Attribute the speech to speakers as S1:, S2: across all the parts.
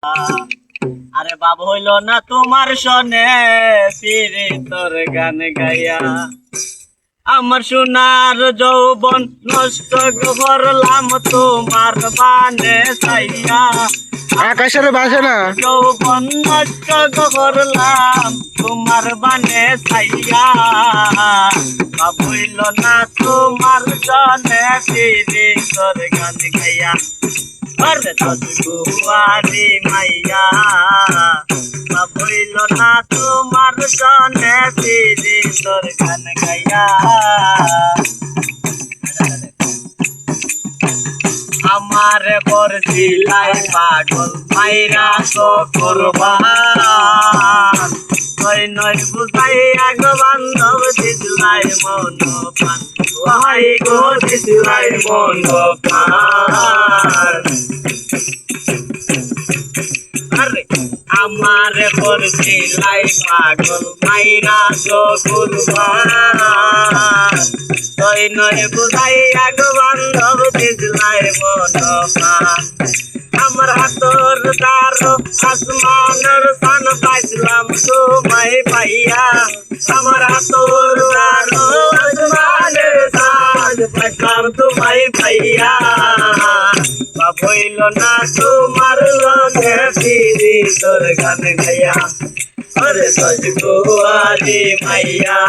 S1: আরে বাবা হইল না তোমার সনে ফিরে তোর গান গাইয়া আমার সোনার যৌবন নষ্ট করলাম তোমার বানে চাইয়া
S2: আকাশের বাসে না
S1: যৌবন নষ্ট করলাম তোমার বানে চাইয়া বাবা হইল না তোমার সনে ফিরে তোর গান গাইয়া अरे तजुआरी मैया भइल ना तुम्हार सने फिरी तोर गान गाया আমার পর সিলাই পাগল মাইরা তো করবান কই নয় বুঝাই আগ বান্ধব দিলাই মন প্রাণ ওহাই গো দিলাই মন প্রাণ আরে আমার পর সিলাই পাগল মাইরা তো করবান কই নয় বুঝাই আগ বান্ধব দিলাই মন প্রাণ আমার হাতর তারো আসমানের সান পাইছিলাম তোমায় পাইয়া আমার হাতর তারো আসমানের সান পাইছিলাম তোমায় পাইয়া বাবইল না তোমার লগে ফিরি তোর গান গাইয়া अरे सजगुआरी मैया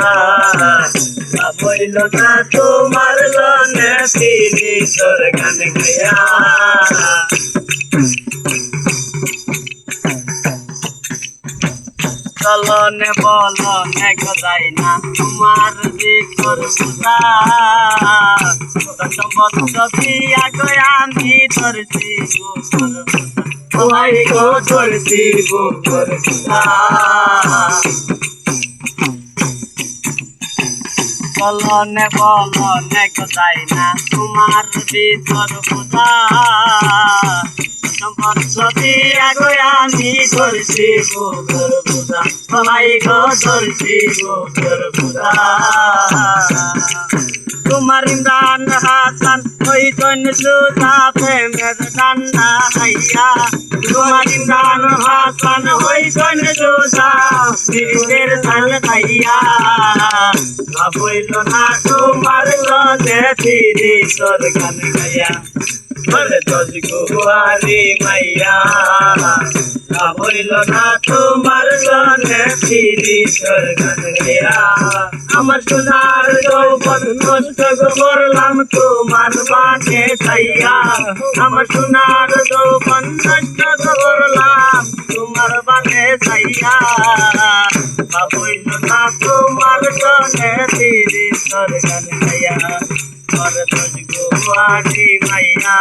S1: बाबइल ना তোমার লগে ফিরি তোর গান গাইয়া চলনে বলনে গজাই না তোমার দিকর বুঝা দিয়া গয়া আমি ধরছি গোপর ওহাই গো ধরছি গোপর বুঝা চলনে বলনে গজাই না তোমার দিকর বুঝা আমি ধরছি গোবর বুঝা ভাই গো ধরছি গোবর বুঝা তোমার ইমরান হাসান ওই তৈন সুতা প্রেমের কান্না হাইয়া তোমার ইমরান হাসান ওই তৈন সুতা ফিরের সাল খাইয়া ভাবইল না তোমার লগে ফিরি তোর গান গাইয়া अरे तजुआरी मैया भइल ना তোমার গানে ফিরি তোর গান গাইয়া আমার সোনার যৌবন নষ্ট করলাম তোমার বানে চাইয়া আমার সোনার যৌবন নষ্ট করলাম তোমার বানে চাইয়া ভইল না তোমার গানে ফিরি তোর গান গাইয়া अरे तजुआरी मैया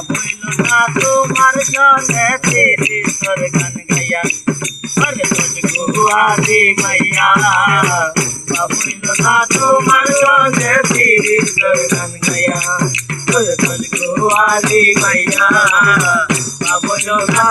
S1: भइल ना তোমার সনে ফিরি তোর গান গাইয়া अरे तजुआरी मैया भइल ना তোমার সনে ফিরি তোর গান গাইয়া अरे तजुआरी मैया भइल ना